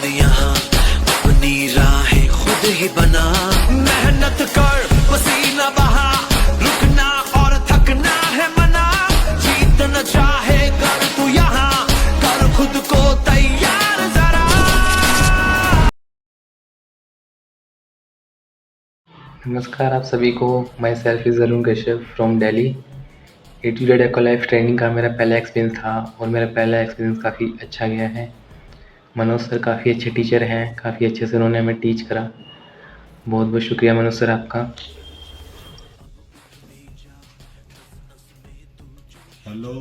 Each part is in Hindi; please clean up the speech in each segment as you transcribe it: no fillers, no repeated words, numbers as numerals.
यहाँ अपनी राहें खुद ही बना, मेहनत कर पसीना बहा, रुकना और थकना है मना, जीतना चाहे कर तू यहाँ, कर खुद को तैयार जरा। नमस्कार आप सभी को, मैं self is Arun Kashyap from Delhi. A to Z Aqualife training का मेरा पहला एक्सपीरियंस था और मेरा पहला एक्सपीरियंस काफ़ी अच्छा गया है। मनोज सर काफ़ी अच्छे टीचर हैं, काफ़ी अच्छे से उन्होंने हमें टीच करा। बहुत बहुत शुक्रिया मनोज सर आपका। हेलो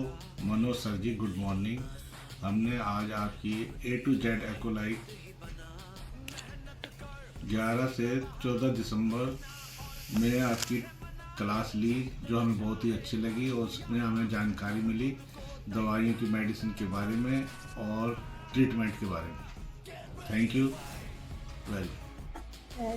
मनोज सर जी, गुड मॉर्निंग। हमने आज आपकी A to Z एक्वालाइफ 11 से 14 दिसंबर में आपकी क्लास ली, जो हमें बहुत ही अच्छी लगी और उसमें हमें जानकारी मिली दवाइयों की, मेडिसिन के बारे में और ट्रीटमेंट के बारे में। Thank you very.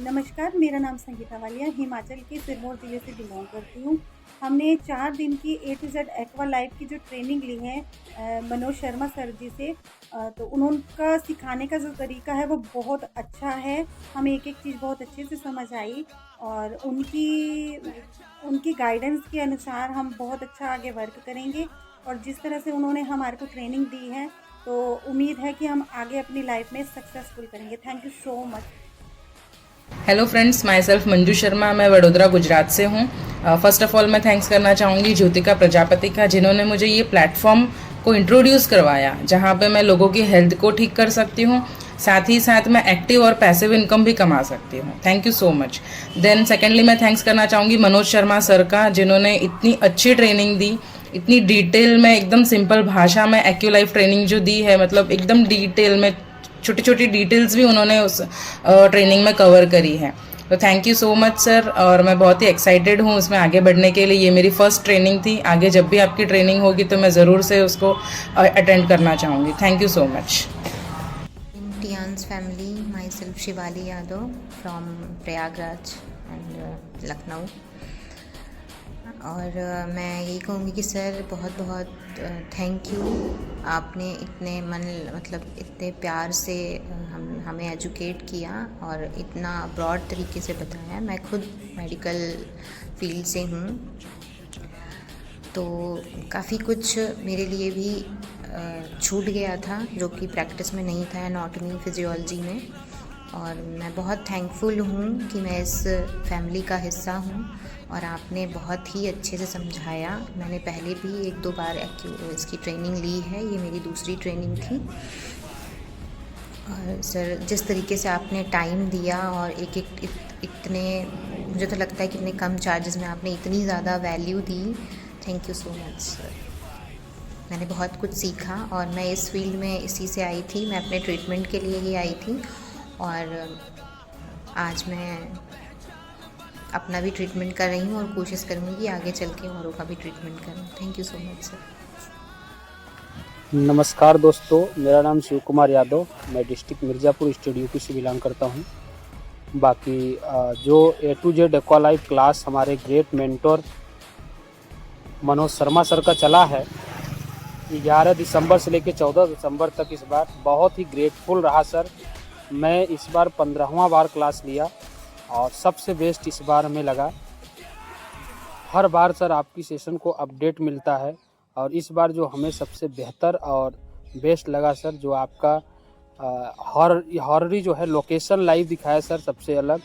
नमस्कार, मेरा नाम संगीता वालिया, हिमाचल के सिरमौर ज़िले से बिलोंग करती हूँ। हमने 4 दिन की A to Z एक्वालाइफ की जो ट्रेनिंग ली है मनोज शर्मा सर जी से, तो उनका सिखाने का जो तरीका है वो बहुत अच्छा है। हमें एक एक चीज़ बहुत अच्छे से समझ आई और उनकी गाइडेंस के अनुसार हम बहुत अच्छा आगे वर्क करेंगे। और जिस तरह से उन्होंने हमारे को ट्रेनिंग दी है, तो उम्मीद है कि हम आगे अपनी लाइफ में सक्सेसफुल करेंगे। Thank you so much. Hello friends, my self Manju Sharma, मैं वडोदरा गुजरात से हूँ। फ़र्स्ट ऑफ ऑल मैं थैंक्स करना चाहूँगी ज्योतिका प्रजापति का, जिन्होंने मुझे ये प्लेटफॉर्म को इंट्रोड्यूस करवाया, जहाँ पे मैं लोगों की हेल्थ को ठीक कर सकती हूँ, साथ ही साथ मैं एक्टिव और पैसिव इनकम भी कमा सकती हूँ। Thank you so much. Then secondly मैं थैंक्स करना चाहूँगी मनोज शर्मा सर का, जिन्होंने इतनी अच्छी ट्रेनिंग दी, इतनी डिटेल में, एकदम सिंपल भाषा में एक्वालाइफ ट्रेनिंग जो दी है, मतलब एकदम डिटेल में, छोटी छोटी डिटेल्स भी उन्होंने उस ट्रेनिंग में कवर करी है। तो thank you so much sir, और मैं बहुत ही एक्साइटेड हूँ उसमें आगे बढ़ने के लिए। ये मेरी फर्स्ट ट्रेनिंग थी, आगे जब भी आपकी ट्रेनिंग होगी तो मैं ज़रूर से उसको अटेंड करना चाहूँगी। Thank you so much. Tian's family, myself Shivali Yadav from Prayagraj and Lucknow. और मैं यही कहूँगी कि सर बहुत बहुत थैंक यू। आपने इतने इतने प्यार से हमें एजुकेट किया और इतना ब्रॉड तरीके से बताया। मैं खुद मेडिकल फील्ड से हूँ, तो काफ़ी कुछ मेरे लिए भी छूट गया था जो कि प्रैक्टिस में नहीं था, एनाटॉमी फिजियोलॉजी में। और मैं बहुत थैंकफुल हूँ कि मैं इस फैमिली का हिस्सा हूँ और आपने बहुत ही अच्छे से समझाया। मैंने पहले भी 1-2 बार इसकी ट्रेनिंग ली है, ये मेरी दूसरी ट्रेनिंग थी। और सर जिस तरीके से आपने टाइम दिया और इतने, मुझे तो लगता है कि इतने कम चार्जेस में आपने इतनी ज़्यादा value the. Thank you so much sir. मैंने बहुत कुछ सीखा और मैं इस फील्ड में इसी से आई थी, मैं अपने ट्रीटमेंट के लिए ही आई थी और आज मैं अपना भी ट्रीटमेंट कर रही हूँ और कोशिश करूँगी कि आगे चल के औरों का भी ट्रीटमेंट करूँ। Thank you so much sir. नमस्कार दोस्तों, मेरा नाम शिव कुमार यादव, मैं डिस्ट्रिक्ट मिर्ज़ापुर स्टेट यूपी से बिलोंग करता हूँ। बाकी जो A to Z एक्वालाइफ क्लास हमारे great mentor Manoj Sharma sir का चला है, 11 दिसंबर से लेकर 14 दिसंबर तक, इस बार बहुत ही ग्रेटफुल रहा सर। मैं इस बार 15वां बार क्लास लिया और सबसे बेस्ट इस बार हमें लगा। हर बार सर आपकी सेशन को अपडेट मिलता है और इस बार जो हमें सबसे बेहतर और बेस्ट लगा सर, जो आपका हॉररी जो है लोकेशन लाइव दिखाया सर, सबसे अलग।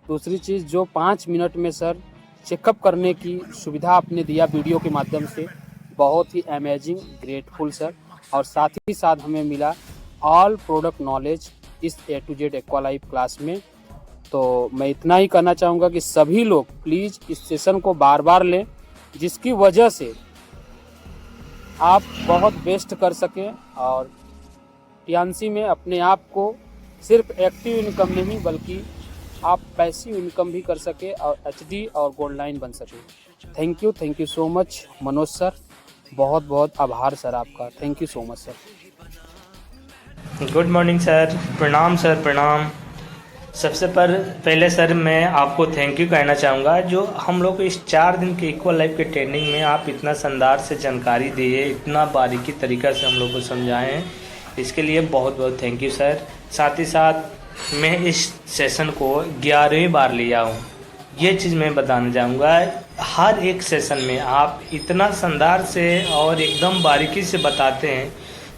दूसरी चीज़ जो 5 मिनट में सर चेकअप करने की सुविधा आपने दिया वीडियो के माध्यम से, बहुत ही अमेजिंग, ग्रेटफुल सर। और साथ ही साथ हमें मिला ऑल प्रोडक्ट नॉलेज इस A to Z एक्वालाइफ क्लास में। तो मैं इतना ही कहना चाहूँगा कि सभी लोग प्लीज़ इस सेशन को बार बार लें, जिसकी वजह से आप बहुत बेस्ट कर सकें और टीएनसी में अपने आप को सिर्फ एक्टिव इनकम नहीं बल्कि आप पैसिव इनकम भी कर सके और HD और गोल्ड लाइन बन सके। Thank you so much Manoj sir, बहुत बहुत आभार सर आपका। Thank you so much sir. Good morning sir, प्रणाम सर, प्रणाम। सबसे पहले सर मैं आपको थैंक यू कहना चाहूँगा, जो हम लोग को इस 4 दिन के इक्वल लाइफ के ट्रेनिंग में आप इतना शानदार से जानकारी दिए, इतना बारीकी तरीक़ा से हम लोग को समझाएं, इसके लिए बहुत बहुत थैंक यू सर। साथ ही साथ मैं इस सेशन को 11वीं बार लिया हूँ। ये चीज़ मैं बताना चाहूँगा, हर एक सेशन में आप इतना शानदार से और एकदम बारीकी से बताते हैं,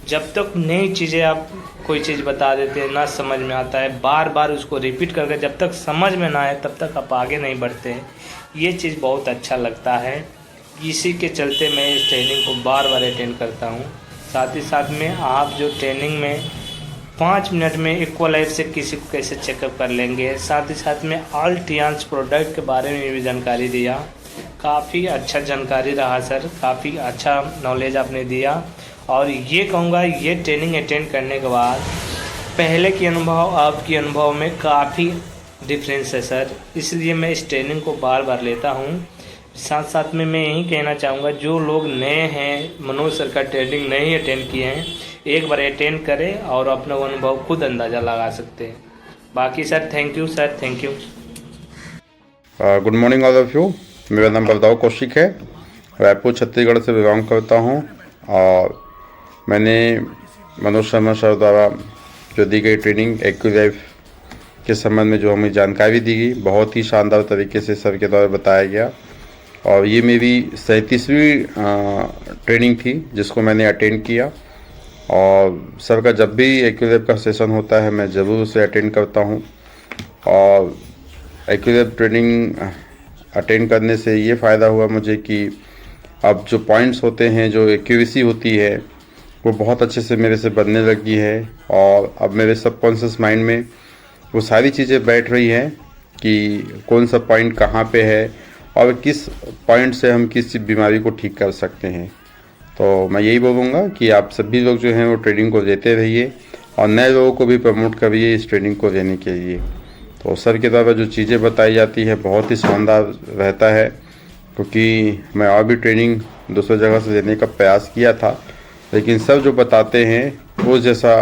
जब तक नई चीज़ें आप कोई चीज़ बता देते हैं ना समझ में आता है, बार बार उसको रिपीट करके जब तक समझ में ना आए तब तक आप आगे नहीं बढ़ते हैं। ये चीज़ बहुत अच्छा लगता है, इसी के चलते मैं इस ट्रेनिंग को बार बार अटेंड करता हूँ। साथ ही साथ में आप जो ट्रेनिंग में 5 मिनट में इक्वलाइफ से किसी को कैसे चेकअप कर लेंगे, साथ ही साथ में ऑल टियांस प्रोडक्ट के बारे में भी जानकारी दिया। काफ़ी अच्छा जानकारी रहा सर, काफ़ी अच्छा नॉलेज आपने दिया। और ये कहूँगा, ये ट्रेनिंग अटेंड करने के बाद पहले की अनुभव आपके अनुभव में काफ़ी डिफरेंस है सर, इसलिए मैं इस ट्रेनिंग को बार बार लेता हूँ। साथ साथ में मैं यही कहना चाहूँगा, जो लोग नए हैं, मनोज सर का ट्रेनिंग नहीं अटेंड किए हैं, एक बार अटेंड करें और अपना अनुभव खुद अंदाज़ा लगा सकते हैं। बाकी sir thank you sir, thank you. Good morning all of you. मेरा नाम बलदाव कौशिक है, रायपुर छत्तीसगढ़ से बिलोंग करता हूँ और मैंने मनोज शर्मा सर द्वारा जो दी गई ट्रेनिंग एक्यूलाइफ के संबंध में जो हमें जानकारी दी गई, बहुत ही शानदार तरीके से सर के द्वारा बताया गया। और ये मेरी 37वीं ट्रेनिंग थी जिसको मैंने अटेंड किया। और सर का जब भी एक्यूलाइफ का सेशन होता है मैं ज़रूर उसे अटेंड करता हूँ। और एक्यूलाइफ ट्रेनिंग अटेंड करने से ये फ़ायदा हुआ मुझे कि अब जो पॉइंट्स होते हैं, जो एक्यूरेसी होती है, वो बहुत अच्छे से मेरे से बनने लगी है। और अब मेरे सबकॉन्शियस माइंड में वो सारी चीज़ें बैठ रही हैं कि कौन सा पॉइंट कहाँ पे है और किस पॉइंट से हम किस बीमारी को ठीक कर सकते हैं। तो मैं यही बोलूँगा कि आप सभी लोग जो हैं वो ट्रेनिंग को लेते रहिए और नए लोगों को भी प्रमोट करिए इस ट्रेनिंग को लेने के लिए। तो सर के द्वारा जो चीज़ें बताई जाती है बहुत ही शानदार रहता है, क्योंकि मैं और भी ट्रेनिंग दूसरी जगह से लेने का प्रयास किया था, लेकिन सर जो बताते हैं वो जैसा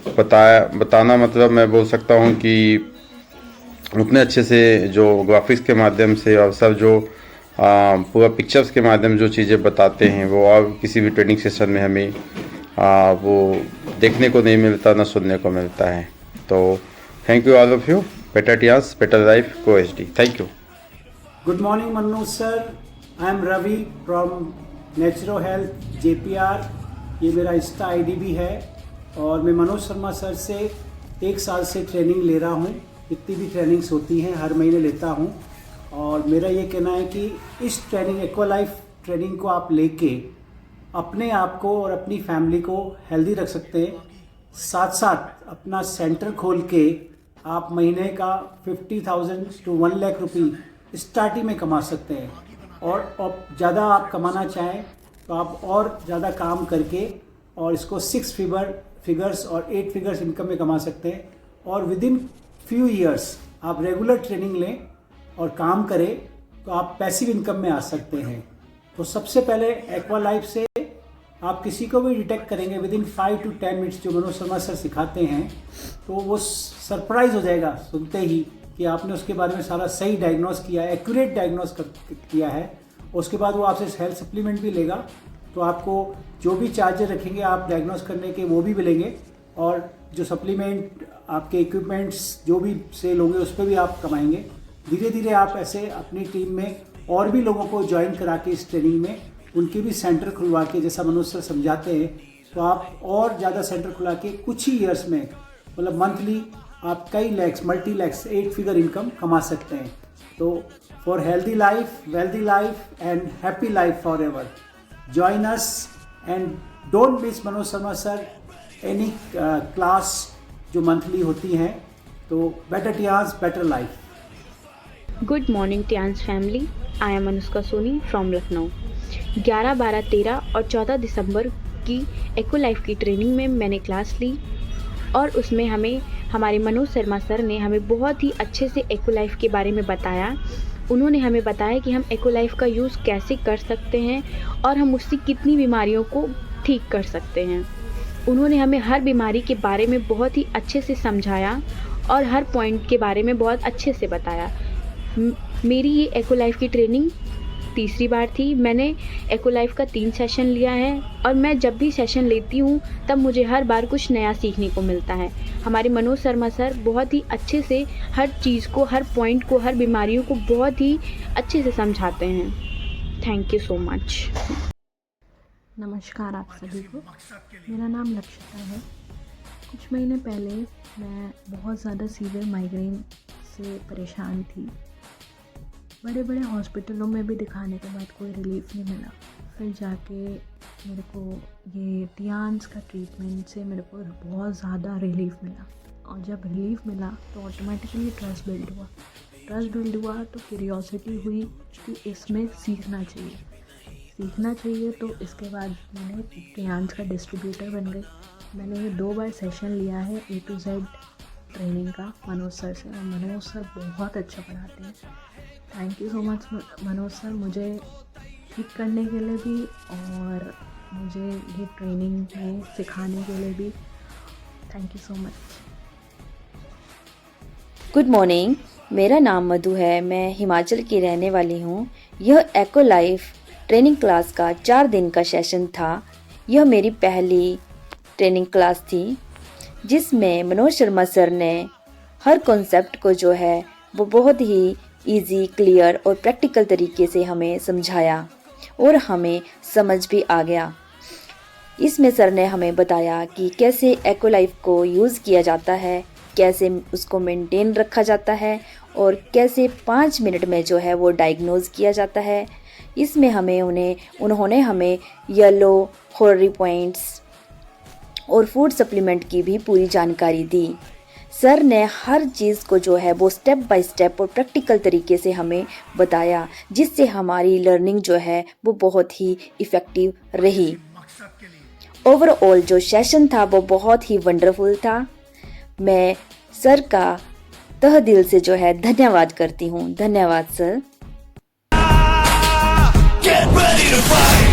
बताना मतलब मैं बोल सकता हूँ कि उतने अच्छे से जो ग्राफिक्स के माध्यम से और सर जो पूरा पिक्चर्स के माध्यम जो चीज़ें बताते हैं वो और किसी भी ट्रेनिंग सेशन में हमें वो देखने को नहीं मिलता, ना सुनने को मिलता है। तो thank you all of you. Better Tiens, better life, go HD। Thank you. Good morning Manoj sir, I am Ravi from Natural Health JPR। ये मेरा इंस्टा ID भी है और मैं मनोज शर्मा सर से 1 साल से ट्रेनिंग ले रहा हूँ। जितनी भी ट्रेनिंग्स होती हैं हर महीने लेता हूँ और मेरा ये कहना है कि इस ट्रेनिंग एक्वालाइफ ट्रेनिंग को आप लेके अपने आप को और अपनी फैमिली को हेल्दी रख सकते हैं। साथ साथ अपना सेंटर खोल के आप महीने का 50,000 to 1 लाख रुपये स्टार्टिंग में कमा सकते हैं। और ज़्यादा आप कमाना चाहें तो आप और ज़्यादा काम करके और इसको 6 फिगर्स और 8 फिगर्स इनकम में कमा सकते हैं। और विद इन फ्यू ईयर्स आप रेगुलर ट्रेनिंग लें और काम करें तो आप पैसिव इनकम में आ सकते हैं। तो सबसे पहले एक्वालाइफ से आप किसी को भी डिटेक्ट करेंगे विद इन 5 to 10 मिनट्स, जो मनोज शर्मा सर सिखाते हैं, तो वो सरप्राइज हो जाएगा सुनते ही कि आपने उसके बारे में सारा सही डायग्नोस किया है, एक्यूरेट डायग्नोस किया है। उसके बाद वो आपसे हेल्थ सप्लीमेंट भी लेगा, तो आपको जो भी चार्जेस रखेंगे आप डायग्नोस करने के वो भी मिलेंगे और जो सप्लीमेंट आपके इक्विपमेंट्स जो भी सेल होंगे उस पर भी आप कमाएंगे। धीरे धीरे आप ऐसे अपनी टीम में और भी लोगों को ज्वाइन करा के इस ट्रेनिंग में उनके भी सेंटर खुलवा के, जैसा मनोज सर समझाते हैं, तो आप और ज़्यादा सेंटर खुला के कुछ ही ईयर्स में मतलब मंथली आप कई lakhs, multi lakhs, 8 figure income कमा सकते हैं। तो for healthy life, wealthy life and happy life forever, join us and don't miss Manoj Sharma sir any class जो मंथली होती हैं। तो better Tiens, better life. Good morning Tiens family, I am Anushka Soni from Lucknow. 11, 12, 13 और 14 दिसंबर की एक्वालाइफ की ट्रेनिंग में मैंने क्लास ली और उसमें हमारे मनोज शर्मा सर ने हमें बहुत ही अच्छे से एक्वालाइफ के बारे में बताया। उन्होंने हमें बताया कि हम एक्वालाइफ का यूज़ कैसे कर सकते हैं और हम उससे कितनी बीमारियों को ठीक कर सकते हैं। उन्होंने हमें हर बीमारी के बारे में बहुत ही अच्छे से समझाया और हर पॉइंट के बारे में बहुत अच्छे से बताया। मेरी ये एक्वालाइफ की ट्रेनिंग तीसरी बार थी। मैंने एको लाइफ का 3 सेशन लिया है और मैं जब भी सेशन लेती हूँ तब मुझे हर बार कुछ नया सीखने को मिलता है। हमारे मनोज शर्मा सर बहुत ही अच्छे से हर चीज़ को, हर पॉइंट को, हर बीमारियों को बहुत ही अच्छे से समझाते हैं। Thank you so much. नमस्कार आप सभी को, मेरा नाम लक्षिता है। कुछ महीने पहले मैं बहुत ज़्यादा सीवियर माइग्रेन से परेशान थी। बड़े बड़े हॉस्पिटलों में भी दिखाने के बाद कोई रिलीफ नहीं मिला। फिर जाके मेरे को ये टियान्स का ट्रीटमेंट से मेरे को बहुत ज़्यादा रिलीफ मिला। और जब रिलीफ मिला तो ऑटोमेटिकली ट्रस्ट बिल्ड हुआ तो क्यूरियोसिटी हुई कि इसमें सीखना चाहिए। तो इसके बाद मैंने टियान्स का डिस्ट्रीब्यूटर बन गई। मैंने ये 2 बार सेशन लिया है A to Z ट्रेनिंग का मनोज सर से, और मनोज सर बहुत अच्छा पढ़ाते हैं। Thank you so much Manoj sir, मुझे ठीक करने के लिए भी और मुझे ये ट्रेनिंग में सिखाने के लिए भी thank you so much. Good morning, मेरा नाम मधु है। मैं हिमाचल की रहने वाली हूँ। यह एको लाइफ ट्रेनिंग क्लास का 4 दिन का सेशन था। यह मेरी पहली ट्रेनिंग क्लास थी जिसमें मनोज शर्मा सर ने हर कॉन्सेप्ट को जो है वो बहुत ही इजी, क्लियर और प्रैक्टिकल तरीके से हमें समझाया और हमें समझ भी आ गया। इसमें सर ने हमें बताया कि कैसे एको लाइफ को यूज़ किया जाता है, कैसे उसको मेंटेन रखा जाता है और कैसे 5 मिनट में जो है वो डायग्नोज किया जाता है। इसमें उन्होंने हमें येलो हॉर्री पॉइंट्स और फूड सप्लीमेंट की भी पूरी जानकारी दी। सर ने हर चीज़ को जो है वो स्टेप बाय स्टेप और प्रैक्टिकल तरीके से हमें बताया, जिससे हमारी लर्निंग जो है वो बहुत ही इफ़ेक्टिव रही। ओवरऑल जो सेशन था वो बहुत ही वंडरफुल था। मैं सर का तहे दिल से जो है धन्यवाद करती हूँ। धन्यवाद sir. Get ready to fight.